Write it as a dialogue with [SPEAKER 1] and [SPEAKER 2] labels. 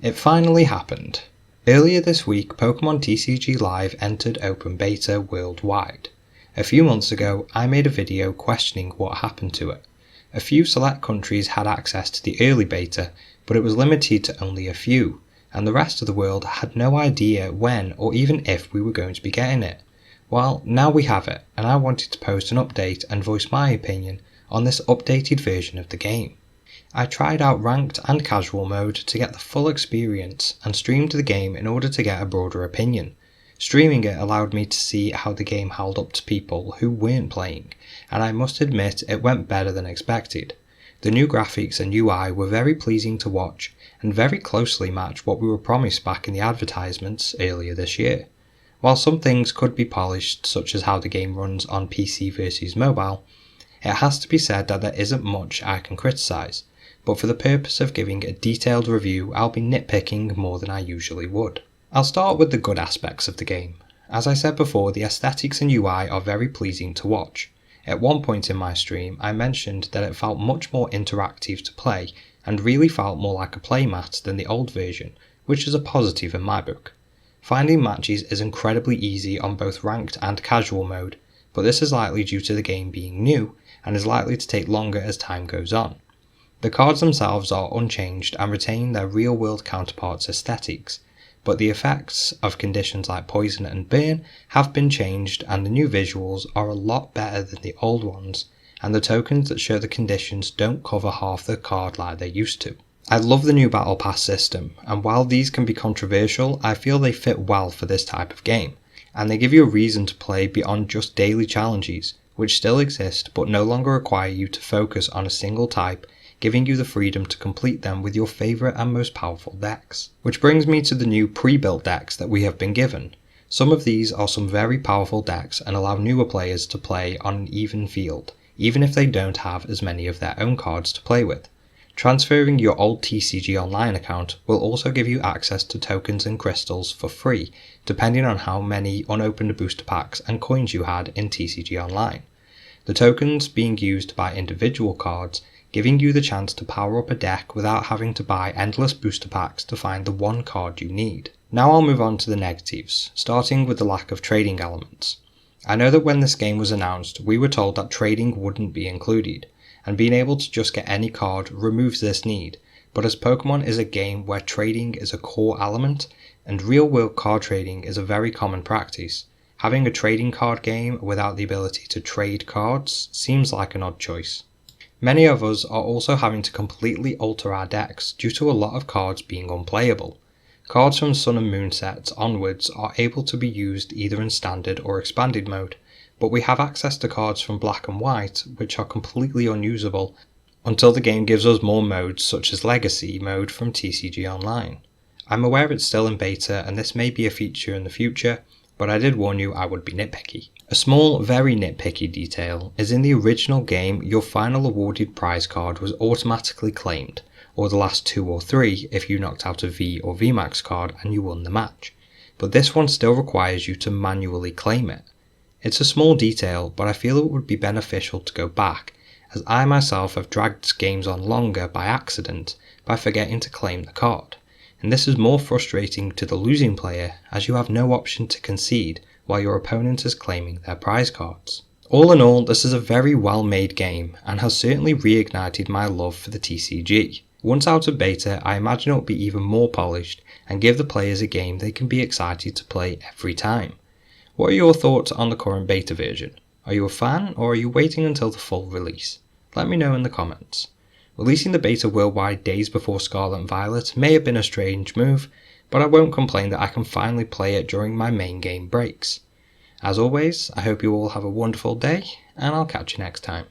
[SPEAKER 1] It finally happened. Earlier this week, Pokemon TCG Live entered open beta worldwide. A few months ago, I made a video questioning what happened to it. A few select countries had access to the early beta, but it was limited to only a few, and the rest of the world had no idea when or even if we were going to be getting it. Well, now we have it, and I wanted to post an update and voice my opinion on this updated version of the game. I tried out ranked and casual mode to get the full experience and streamed the game in order to get a broader opinion. Streaming it allowed me to see how the game held up to people who weren't playing, and I must admit it went better than expected. The new graphics and UI were very pleasing to watch and very closely match what we were promised back in the advertisements earlier this year. While some things could be polished, such as how the game runs on PC versus mobile, it has to be said that there isn't much I can criticise. But for the purpose of giving a detailed review, I'll be nitpicking more than I usually would. I'll start with the good aspects of the game. As I said before, the aesthetics and UI are very pleasing to watch. At one point in my stream, I mentioned that it felt much more interactive to play and really felt more like a playmat than the old version, which is a positive in my book. Finding matches is incredibly easy on both ranked and casual mode, but this is likely due to the game being new and is likely to take longer as time goes on. The cards themselves are unchanged and retain their real-world counterparts' aesthetics, but the effects of conditions like poison and burn have been changed, and the new visuals are a lot better than the old ones, and the tokens that show the conditions don't cover half the card like they used to. I love the new Battle Pass system, and while these can be controversial, I feel they fit well for this type of game, and they give you a reason to play beyond just daily challenges, which still exist but no longer require you to focus on a single type, giving you the freedom to complete them with your favourite and most powerful decks. Which brings me to the new pre-built decks that we have been given. Some of these are some very powerful decks and allow newer players to play on an even field, even if they don't have as many of their own cards to play with. Transferring your old TCG Online account will also give you access to tokens and crystals for free, depending on how many unopened booster packs and coins you had in TCG Online. The tokens being used by individual cards, giving you the chance to power up a deck without having to buy endless booster packs to find the one card you need. Now I'll move on to the negatives, starting with the lack of trading elements. I know that when this game was announced, we were told that trading wouldn't be included, and being able to just get any card removes this need, but as Pokemon is a game where trading is a core element, and real-world card trading is a very common practice, having a trading card game without the ability to trade cards seems like an odd choice. Many of us are also having to completely alter our decks due to a lot of cards being unplayable. Cards from Sun and Moon sets onwards are able to be used either in standard or expanded mode, but we have access to cards from Black and White which are completely unusable until the game gives us more modes such as Legacy mode from TCG Online. I'm aware it's still in beta and this may be a feature in the future, but I did warn you I would be nitpicky. A small, very nitpicky detail is in the original game your final awarded prize card was automatically claimed, or the last 2 or 3 if you knocked out a V or VMAX card and you won the match, but this one still requires you to manually claim it. It's a small detail, but I feel it would be beneficial to go back, as I myself have dragged games on longer by accident by forgetting to claim the card, and this is more frustrating to the losing player as you have no option to concede while your opponent is claiming their prize cards. All in all, this is a very well made game and has certainly reignited my love for the TCG. Once out of beta, I imagine it will be even more polished and give the players a game they can be excited to play every time. What are your thoughts on the current beta version? Are you a fan or are you waiting until the full release? Let me know in the comments. Releasing the beta worldwide days before Scarlet and Violet may have been a strange move, but I won't complain that I can finally play it during my main game breaks. As always, I hope you all have a wonderful day, and I'll catch you next time.